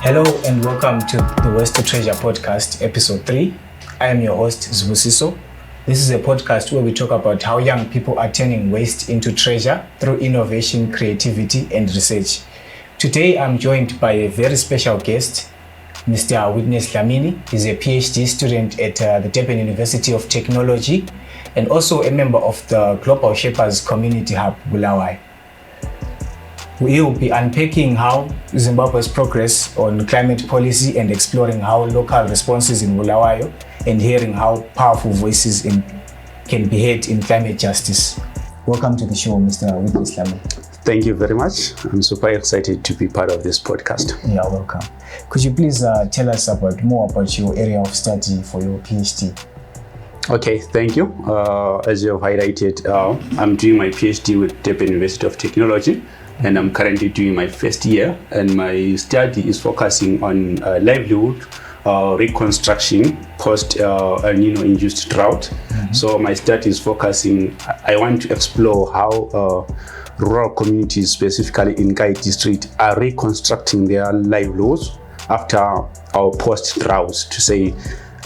Hello and welcome to the Waste to Treasure podcast, episode 3. I am your host, Zibusiso. This is a podcast where we talk about how young people are turning waste into treasure through innovation, creativity, and research. Today, I'm joined by a very special guest, Mr. Dlamini. He's a PhD student at the Durban University of Technology and also a member of the Global Shapers Community Hub, Bulawayo. We will be unpacking how Zimbabwe's progress on climate policy and exploring how local responses in Bulawayo and hearing how powerful voices can be heard in climate justice. Welcome to the show, Mr. Dlamini. Thank you very much. I'm super excited to be part of this podcast. Yeah, welcome. Could you please tell us more about your area of study for your PhD? Okay, thank you. As you have highlighted, I'm doing my PhD with Durban University of Technology, and I'm currently doing my first year, and my study is focusing on livelihood reconstruction post El Nino induced drought. So my study is focusing, I want to explore how rural communities, specifically in Kai district, are reconstructing their livelihoods after our post droughts, to say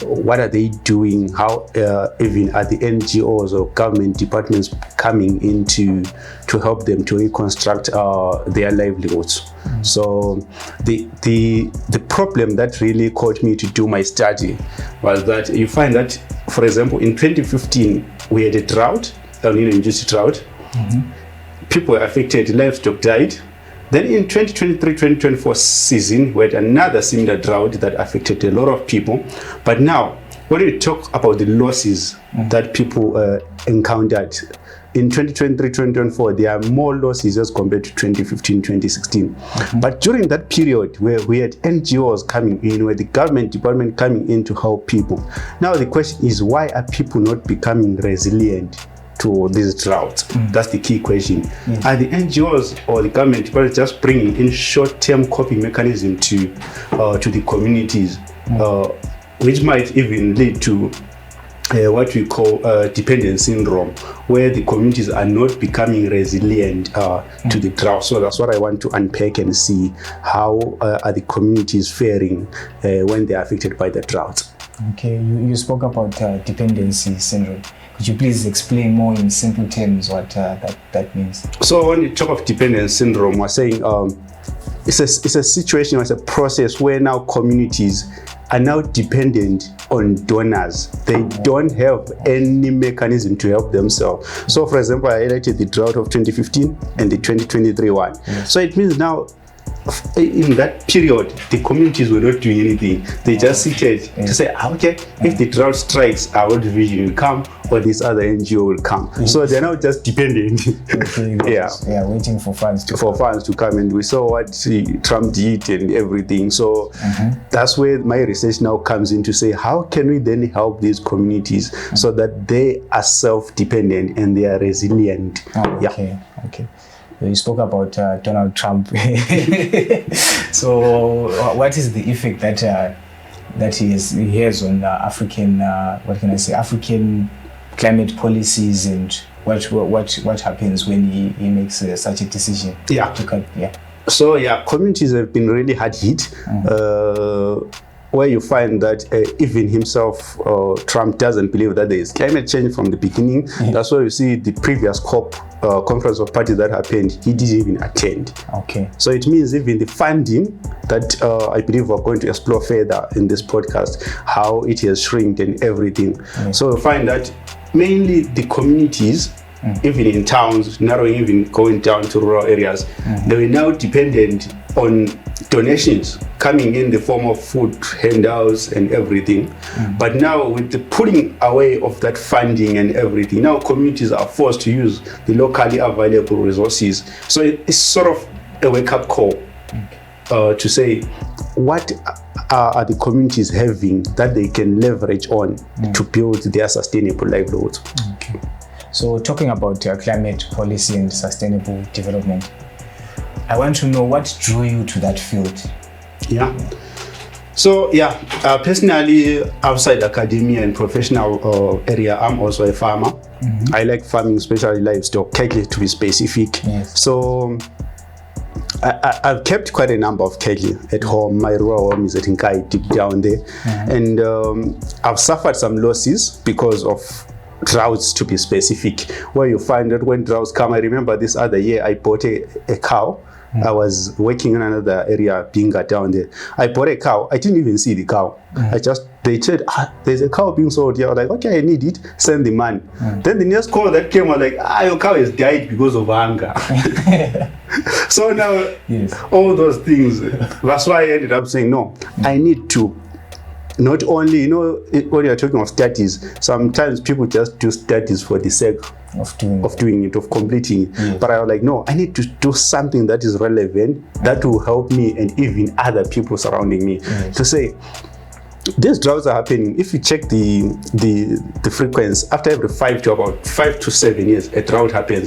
what are they doing, how even are the NGOs or government departments coming in to help them to reconstruct their livelihoods. So the problem that really caught me to do my study was that you find that, for example, in 2015 we had a drought, El Nino induced drought. People were affected, livestock died. Then in 2023-2024 season, we had another similar drought that affected a lot of people. But now, when we talk about the losses that people encountered, in 2023-2024, there are more losses as compared to 2015-2016. But during that period where we had NGOs coming in, where the government department coming in to help people, now the question is, why are people not becoming resilient to this drought? That's the key question. Are the NGOs or the government department just bringing in short-term coping mechanism to the communities, which might even lead to what we call dependence syndrome, where the communities are not becoming resilient to the drought? So that's what I want to unpack and see how are the communities faring when they are affected by the drought. Okay, you spoke about dependency syndrome. Could you please explain more in simple terms what that means? So when you talk of dependence syndrome, we're saying it's a situation, it's a process where now communities are now dependent on donors. They don't have any mechanism to help themselves. So for example, I highlighted the drought of 2015 and the 2023 one. Yes. So it means now, in that period, the communities were not doing anything. They just seated to say, okay, if the drought strikes, our World Vision will come, or this other NGO will come. So they're now just dependent. Waiting for funds to come. And we saw what Trump did and everything. So that's where my research now comes in to say, how can we then help these communities so that they are self-dependent and they are resilient? Okay. You spoke about Donald Trump. So what is the effect that he has on African African climate policies, and what happens when he makes such a decision? So communities have been really hard hit, where you find that even himself, Trump doesn't believe that there is climate change from the beginning. That's why you see the previous COP conference of parties that happened, he didn't even attend. Okay. So it means even the funding that I believe we're going to explore further in this podcast, how it has shrinked and everything. So we find that mainly the communities, even in towns, narrowing, even going down to rural areas, they were now dependent on donations coming in the form of food, handouts and everything. But now with the pulling away of that funding and everything, now communities are forced to use the locally available resources. So it's sort of a wake-up call to say, what are the communities having that they can leverage on to build their sustainable livelihoods? Okay. So talking about climate policy and sustainable development, I want to know what drew you to that field. So personally, outside academia and professional area, I'm also a farmer. I like farming, especially livestock, cattle to be specific. So I've kept quite a number of cattle at home. My rural home is at Nkai, deep down there. And I've suffered some losses because of droughts, to be specific, where you find that when droughts come. I remember this other year I bought a cow. I was working in another area, Binga, down there. I bought a cow. I didn't even see the cow. They said, there's a cow being sold here. I was like, okay, I need it. Send the money. Then the next call that came was like, your cow has died because of hunger. So now, all those things, that's why I ended up saying, no, I need to. Not only, when you're talking of studies, sometimes people just do studies for the sake of doing it, of completing it. But I was like, no, I need to do something that is relevant, that will help me and even other people surrounding me. To say, these droughts are happening. If you check the frequency, after every 5 to 7 years, a drought happens.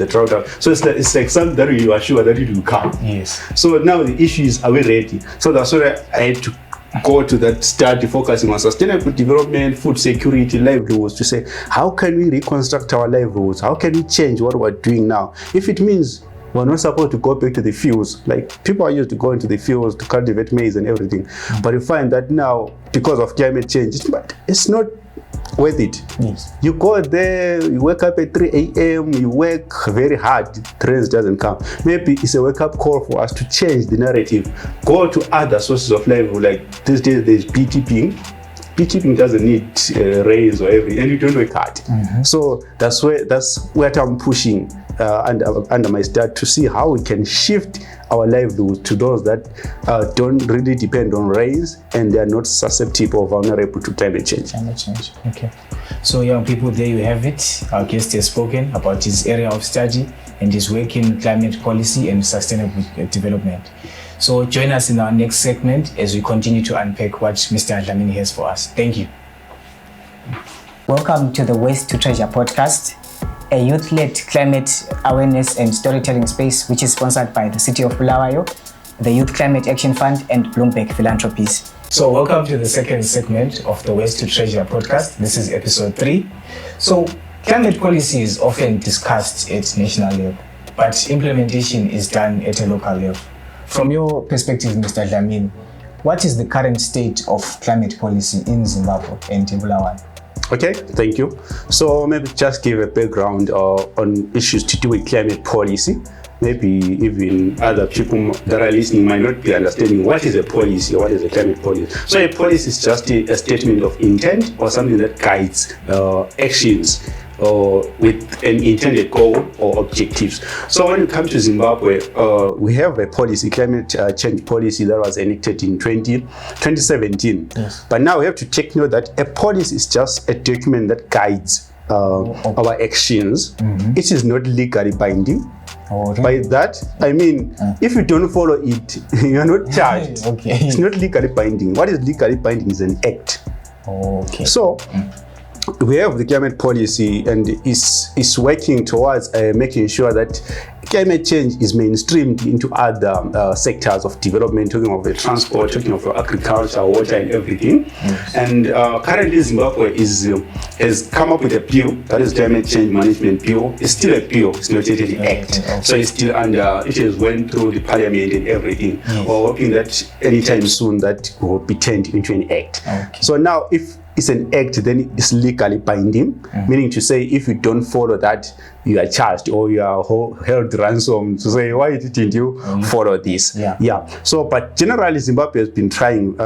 So it's like something that you are sure that it will come. So now the issue is, are we ready? So that's why I had to go to that study focusing on sustainable development, food security, livelihoods, to say, how can we reconstruct our livelihoods? How can we change what we're doing now? If it means we're not supposed to go back to the fields, like people are used to going to the fields to cultivate maize and everything, but you find that now, because of climate change, it's not worth it. You go there, you wake up at 3 a.m., you work very hard, the rain doesn't come. Maybe it's a wake-up call for us to change the narrative, go to other sources of livelihood. Like these days there's beekeeping. Beekeeping doesn't need rains or everything, and you don't work hard. So that's what I'm pushing under my start, to see how we can shift our livelihood to those that don't really depend on rains, and they are not susceptible or vulnerable to climate change. Okay. So young people, there you have it. Our guest has spoken about his area of study and his work in climate policy and sustainable development. So join us in our next segment as we continue to unpack what Mr. Dlamini has for us. Thank you. Welcome to the Waste to Treasure podcast, a youth-led climate awareness and storytelling space which is sponsored by the City of Bulawayo, the Youth Climate Action Fund, and Bloomberg Philanthropies. So welcome to the second segment of the Waste to Treasure podcast. This is episode 3. So climate policy is often discussed at national level, but implementation is done at a local level. From your perspective, Mr. Dlamini, what is the current state of climate policy in Zimbabwe and in Bulawayo? Okay, thank you. So maybe just give a background on issues to do with climate policy. Maybe even other people that are listening might not be understanding what is a policy or what is a climate policy. So a policy is just a statement of intent or something that guides actions or with an intended goal or objectives. So when it comes to Zimbabwe, we have a policy, climate change policy, that was enacted in 2017. But now we have to take note that a policy is just a document that guides our actions. It is not legally binding. By that, I mean, if you don't follow it, you're not charged. It's not legally binding. What is legally binding is an act. So we have the climate policy, and is working towards making sure that climate change is mainstreamed into other sectors of development, talking of the transport, talking of agriculture, water, and everything. And currently Zimbabwe has come up with a bill, that is climate change management bill. It's still a bill, it's not yet an act. So it's still under, it has went through the parliament and everything. We're hoping that anytime soon that will be turned into an act. So now if it's an act, then it's legally binding, meaning to say if you don't follow that, you are charged or you are held ransom to say, why didn't you follow this? So, but generally Zimbabwe has been trying.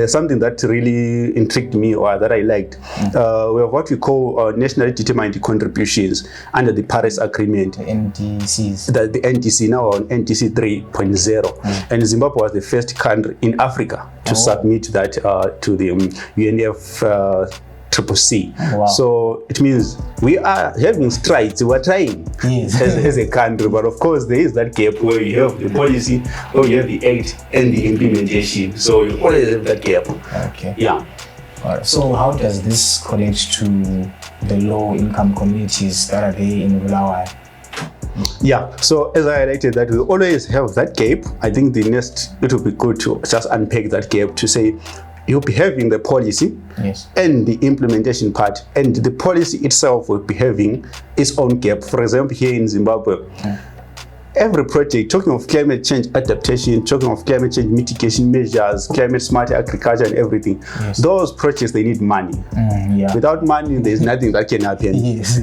Something that really intrigued me or that I liked, we have what we call nationally determined contributions under the Paris Agreement. NDCs. The NDC, now on NDC 3.0. And Zimbabwe was the first country in Africa to submit that to the UNFCCC. So it means we are having strides, we're trying as a country, but of course there is that gap where you have the policy, or you have the act and the implementation. So you always have that gap. Alright. So how does this connect to the low income communities that are there in Bulawayo? So as I highlighted that we always have that gap, I think it will be good to just unpack that gap to say, you'll be having the policy and the implementation part, and the policy itself will be having its own gap. For example, here in Zimbabwe, every project, talking of climate change adaptation, talking of climate change mitigation measures, climate smart agriculture and everything, those projects, they need money. Without money, there's nothing that can happen.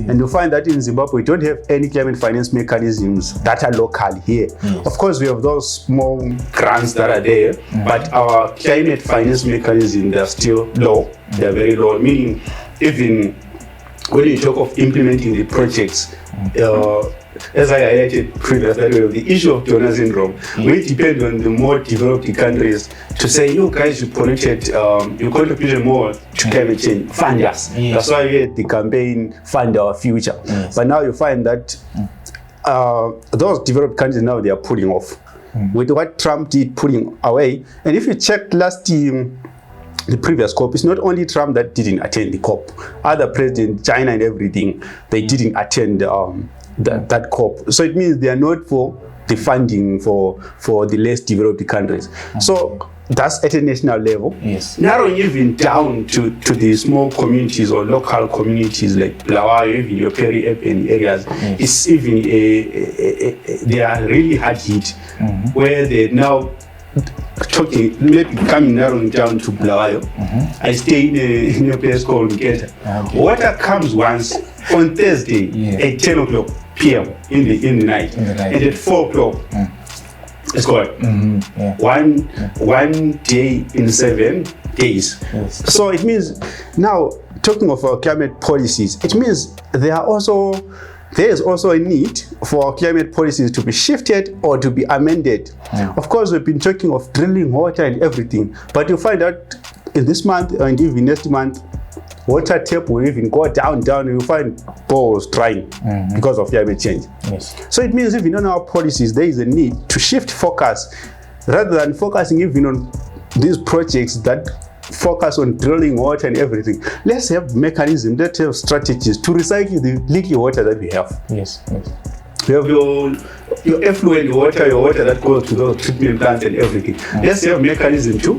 And you find that in Zimbabwe, we don't have any climate finance mechanisms that are local here. Of course, we have those small grants that are there, but our climate finance mechanisms, they're still low. They're very low, meaning even when you talk of implementing the projects, as I highlighted previously, the issue of donor syndrome, we depend on the more developed countries to say, you guys, you polluted, you contributed more to climate change, fund us. That's why we had the campaign, Fund Our Future. But now you find that those developed countries now, they are pulling off. With what Trump did, pulling away. And if you check last the previous COP, it's not only Trump that didn't attend the COP. Other presidents, China and everything, they didn't attend that COP. So it means they are not for the funding for the less developed countries. So that's at a national level. Narrowing even down to the small communities or local communities like Bulawayo, even your peri-urban areas, it's even they are really hard hit, where they now talking, maybe coming narrowing down to Bulawayo. I stay in a place called Nketa. Water comes once on Thursday at 10 o'clock p.m. in the night, and at 4 o'clock it's gone. One day in 7 days. So it means now, talking of our climate policies, it means there is also a need for climate policies to be shifted or to be amended. Of course, we've been talking of drilling water and everything, but you find that in this month and even next month, water tap will even go down, and you find bores drying because of climate change. So it means even on our policies, there is a need to shift focus, rather than focusing even on these projects that focus on drilling water and everything. Let's have mechanisms, let's have strategies to recycle the leaky water that we have. You have your effluent water, your water that goes to those treatment plants and everything. Let's have mechanism to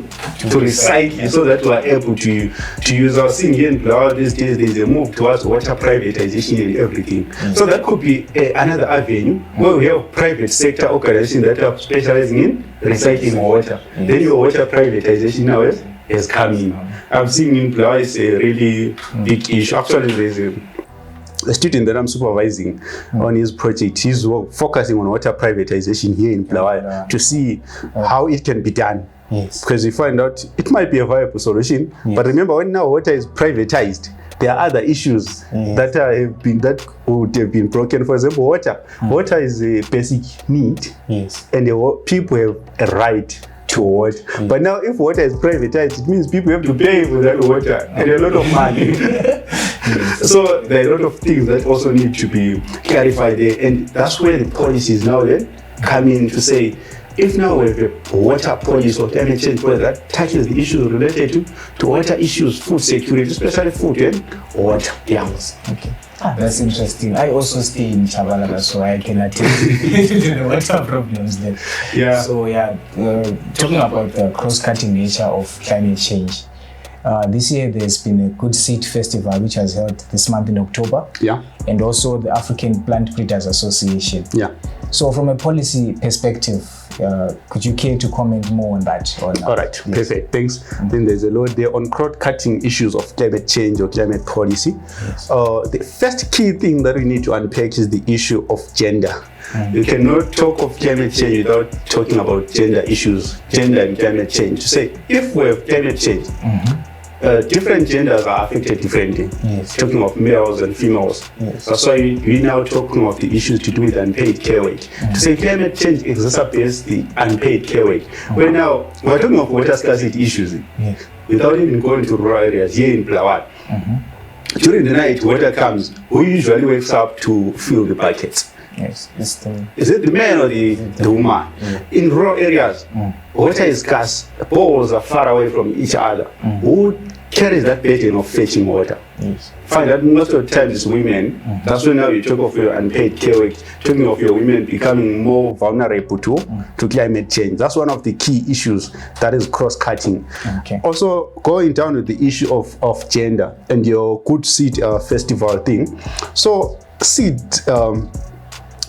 recycle, so that we are able to use our seeing here in Bulawayo these days. There's a move towards water privatization and everything. So that could be another avenue where we have private sector organizations that are specializing in recycling water. Then your water privatization now is coming. I'm seeing in Bulawayo is a really big issue. Actually, there's a student that I'm supervising on his project. He's focusing on water privatization here in Bulawayo to see how it can be done. Because we find out it might be a viable solution. But remember, when now water is privatized, there are other issues that would have been broken. For example, water is a basic need, and people have a right to water. But now if water is privatized, it means people have to pay for that water and a lot of money. So there are a lot of things that also need to be clarified there, and that's where the policies now then come in to say, if now we have a water policy or climate change policy that touches the issues related to water issues, food security, especially food and water. That's interesting. I also stay in Chabalala, so I can attend to the water problems there. So talking about the cross-cutting nature of climate change, this year there's been a Good Seed Festival which has held this month in October, and also the African Plant Breeders Association. So from a policy perspective, could you care to comment more on that? All right, perfect, thanks. Then there's a lot there on cross-cutting issues of climate change or climate policy. The first key thing that we need to unpack is the issue of gender. You cannot talk of climate change without talking about gender issues, gender and climate change. To say, if we have climate change, different genders are affected differently. Talking of males and females. That's why we're now talking of the issues to do with unpaid care wage. To say climate change exacerbates the unpaid care wage. Well, now we're talking of water scarcity issues without even going to rural areas here in Bulawayo. During the night, water comes. Who usually wakes up to fill the buckets? Is it the man or the woman? In rural areas, water is scarce. Bowls are far away from each other. Who carries that burden of fetching water? Find that most of the time it's women. That's when now you talk of your unpaid care work, talking of your women becoming more vulnerable to climate change. That's one of the key issues that is cross-cutting. Also, going down with the issue of gender and your Good Seed Festival thing. So, seed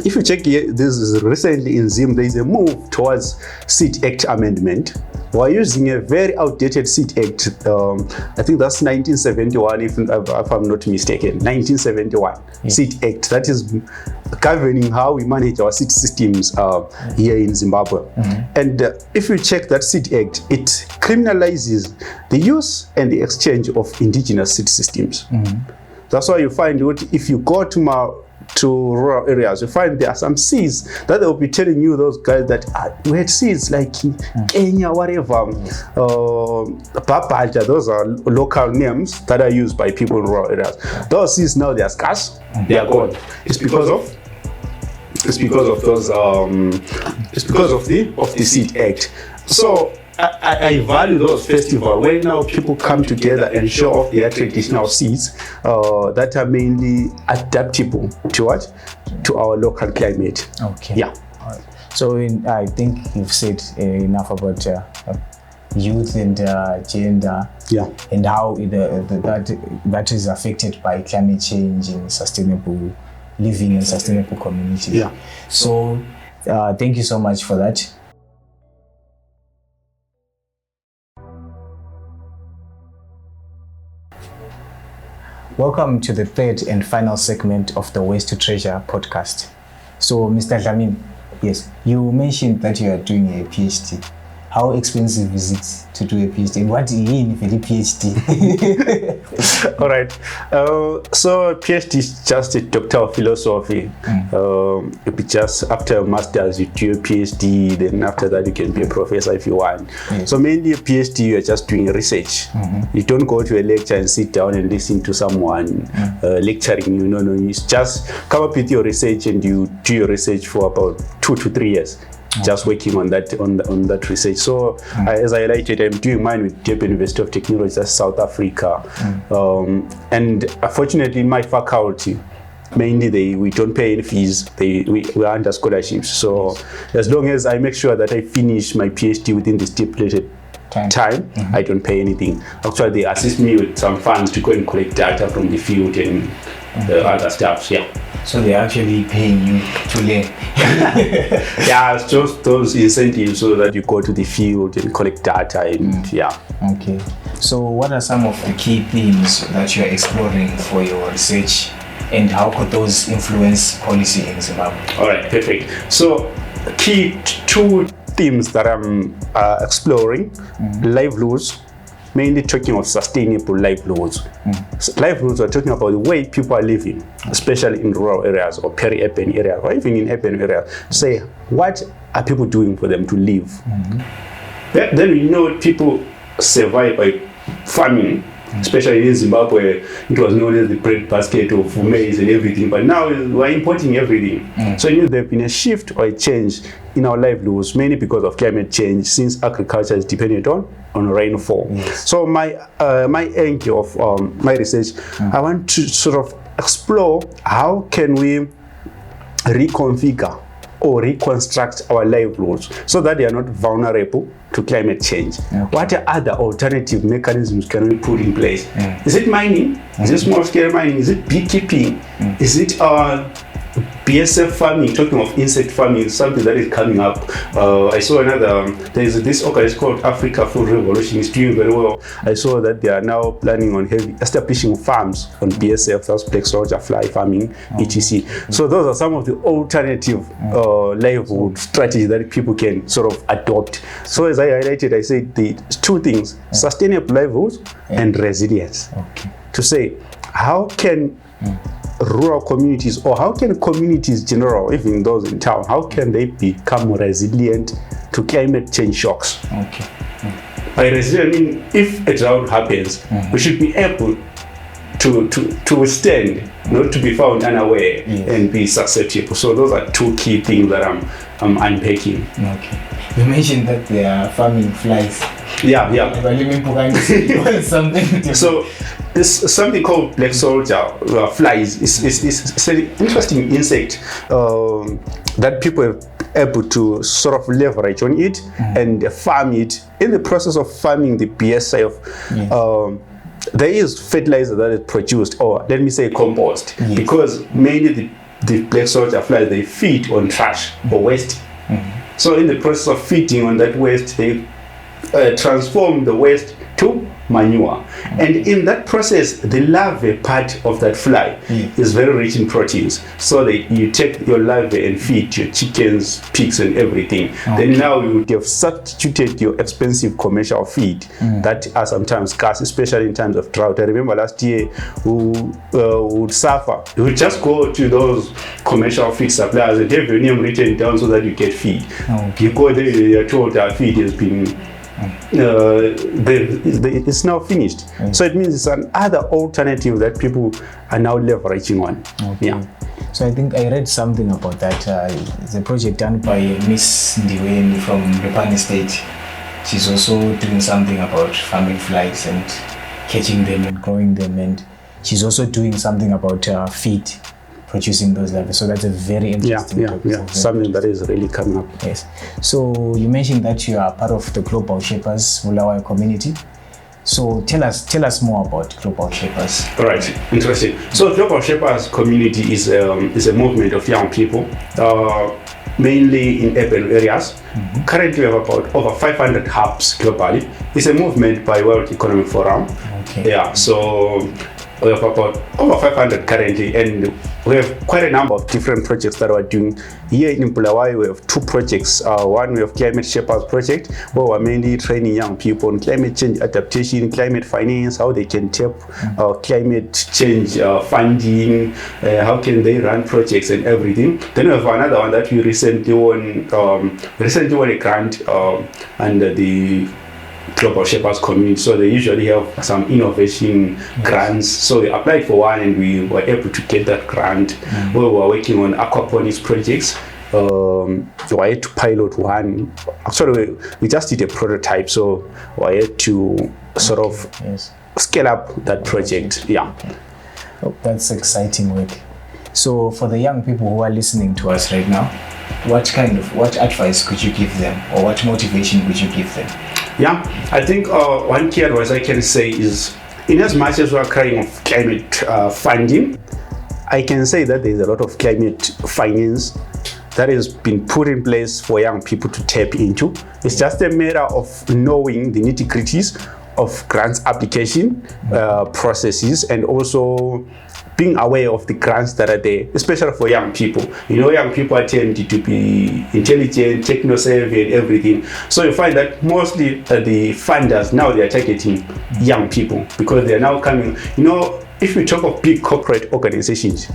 if you check here, this is recently in Zim, there is a move towards Seed Act amendment. We're using a very outdated Seed Act. I think that's 1971, if I'm not mistaken. 1971 Seed Act. That is governing how we manage our seed systems here in Zimbabwe. And if you check that Seed Act, it criminalizes the use and the exchange of indigenous seed systems. That's why you find if you go to rural areas, you find there are some seeds that they will be telling you, those guys, that we had seeds like Kenya, whatever, Papaja, those are local names that are used by people in rural areas. Those seeds now, they are scarce, they are gone. It's because of the Seed Act. So I value those festivals where now people come together and show off their traditional seeds that are mainly adaptable to what? To our local climate. Okay. Yeah. All right. So I think you've said enough about youth and gender. Yeah. And how that is affected by climate change and sustainable living and sustainable communities. Yeah. So thank you so much for that. Welcome to the third and final segment of the Waste to Treasure podcast. So, Mr. Dlamini, yes, you mentioned that you are doing a PhD. How expensive is it to do a PhD? And what do you mean with a PhD? All right. So PhD is just a doctor of philosophy. Just after a master's, you do a PhD. Then after that, you can be a professor if you want. Yes. So mainly a PhD, you are just doing research. You don't go to a lecture and sit down and listen to someone lecturing you. No, you just come up with your research and you do your research for about 2 to 3 years. Just working on that that research. So as I highlighted, I'm doing mine with Durban University of Technology, that's South Africa. And unfortunately, in my faculty, mainly we don't pay any fees. We are under scholarships. So as long as I make sure that I finish my PhD within the stipulated time, I don't pay anything. Actually, they assist me with some funds to go and collect data from the field and other stuff. Yeah. So they're actually paying you to learn. Yeah, it's just those incentives so that you go to the field and collect data and yeah. Okay. So what are some of the key themes that you are exploring for your research, and how could those influence policy in Zimbabwe? All right, perfect. So key 2 themes that I'm exploring: livelihoods, mainly talking of sustainable livelihoods. Livelihoods are talking about the way people are living, especially in rural areas or peri-urban areas, or even in urban areas. Say, what are people doing for them to live? Then we know people survive by farming, especially in Zimbabwe. It was known as the bread basket of maize and everything, but now we're importing everything. So there's been a shift or a change in our livelihoods, mainly because of climate change, since agriculture is dependent on rainfall. So my angle of my research, I want to sort of explore how can we reconfigure or reconstruct our livelihoods so that they are not vulnerable to climate change. What other alternative mechanisms can we put in place? Is it mining? Is it small scale mining? Is it beekeeping? Is it BSF farming? Talking of insect farming, something that is coming up. I saw there is this organization called Africa Food Revolution. It's doing very well. I saw that they are now planning on establishing farms on BSF, that's black soldier fly farming, etc. So those are some of the alternative livelihood strategies that people can sort of adopt. So as I highlighted, I said the 2 things: sustainable livelihoods and resilience. To say, how can rural communities, or how can communities general, even those in town, how can they become resilient to climate change shocks? By resilient, I mean, if a drought happens, we should be able to withstand, not to be found unaware and be susceptible. So those are 2 key things that I'm unpacking. You mentioned that they are farming flies. Yeah. So there's something called black soldier flies. It's an interesting insect that people are able to sort of leverage on it and farm it. In the process of farming the BSF, there is fertilizer that is produced, or let me say compost, because mainly the black soldier flies, they feed on trash or waste. So in the process of feeding on that waste, they transform the waste to manure, and in that process the larvae part of that fly is very rich in proteins, so that you take your larvae and feed your chickens, pigs and everything. Then now you would have substituted your expensive commercial feed that are sometimes scarce, especially in times of drought. I remember last year we would suffer. You would just go to those commercial feed suppliers and have your name written down so that you get feed. You go there, you're told our feed has been it's now finished. So it means it's another alternative that people are now leveraging on. So I think I read something about that. It's a project done by Miss Ndiweni from Lepani State. She's also doing something about farming flies and catching them and growing them, and she's also doing something about feed, producing those larvae. So that's a very interesting topic. Something that is really coming up. Yes. So you mentioned that you are part of the Global Shapers Bulawayo community. So tell us more about Global Shapers. All right, interesting. So Global Shapers community is a movement of young people, mainly in urban areas. Currently we have about over 500 hubs globally. It's a movement by World Economic Forum. So we have about over 500 currently, and we have quite a number of different projects that we're doing. Here in Bulawayo, we have two projects. One, we have Climate Shapers project, where we're mainly training young people on climate change adaptation, climate finance, how they can tap climate change funding, how can they run projects and everything. Then we have another one that we recently won a grant under the Global Shapers community. So they usually have some innovation grants. So we applied for one and we were able to get that grant. Where we were working on aquaponics projects. We had to pilot one. Actually, we just did a prototype, so we had to sort of scale up that project. Oh, that's exciting work. So for the young people who are listening to us right now, what advice could you give them, or what motivation could you give them? I think one key advice I can say is, in as much as we are crying of climate funding, I can say that there is a lot of climate finance that has been put in place for young people to tap into. It's just a matter of knowing the nitty-gritties of grants application processes, and also being aware of the grants that are there, especially for young people. You know, young people tend to be intelligent, techno-savvy and everything. So you find that mostly the funders now, they are targeting young people, because they are now coming. You know, if we talk of big corporate organizations,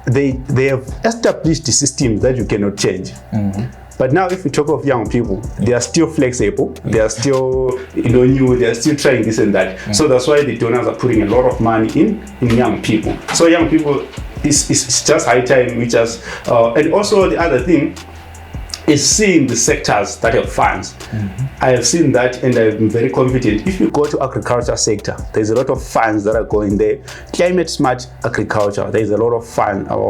they have established the system that you cannot change. But now if we talk of young people, they are still flexible, they are still new, they are still trying this and that. So that's why the donors are putting a lot of money in young people. So young people, it's just high time we just, and also the other thing is seeing the sectors that have funds. I have seen that, and I've been very confident. If you go to agriculture sector, there's a lot of funds that are going there. Climate smart agriculture, there's a lot of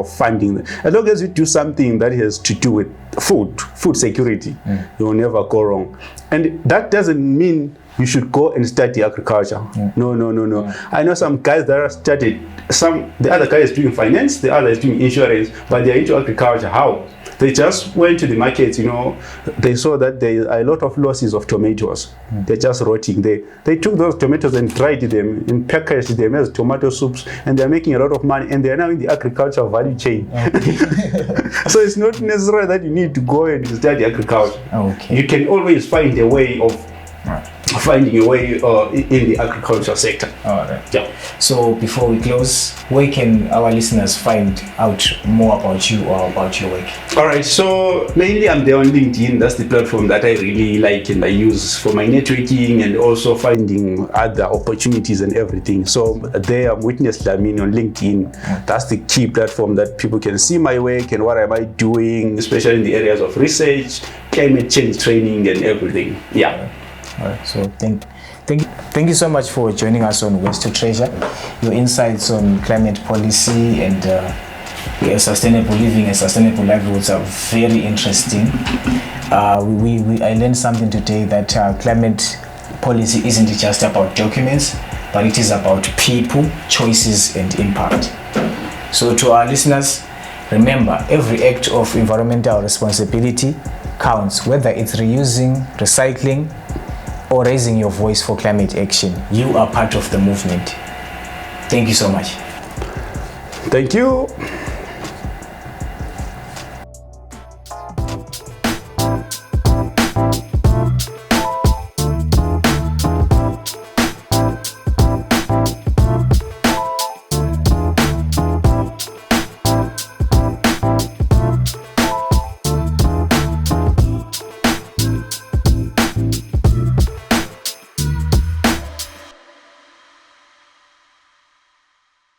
funding. As long as you do something that has to do with food security, you will never go wrong. And that doesn't mean you should go and study agriculture. No. I know some guys that are studied. The other guy is doing finance, the other is doing insurance, but they're into agriculture. How? They just went to the market, they saw that there are a lot of losses of tomatoes. They're just rotting. They took those tomatoes and dried them and packaged them as tomato soups, and they're making a lot of money, and they're now in the agricultural value chain. So it's not necessary that you need to go and study agriculture. You can always find a way of finding a way in the agriculture sector. All right. So before we close, where can our listeners find out more about you or about your work? All right. So mainly I'm there on LinkedIn. That's the platform that I really like and I use for my networking and also finding other opportunities and everything. So there I'm Witness Dlamini on LinkedIn. That's the key platform that people can see my work and what am I doing, especially in the areas of research, climate change training and everything. All right, so thank you so much for joining us on Waste to Treasure. Your insights on climate policy and sustainable living and sustainable livelihoods are very interesting. I learned something today that climate policy isn't just about documents, but it is about people, choices, and impact. So to our listeners, Remember, every act of environmental responsibility counts, whether it's reusing, recycling, or raising your voice for climate action. You are part of the movement. Thank you so much. Thank you.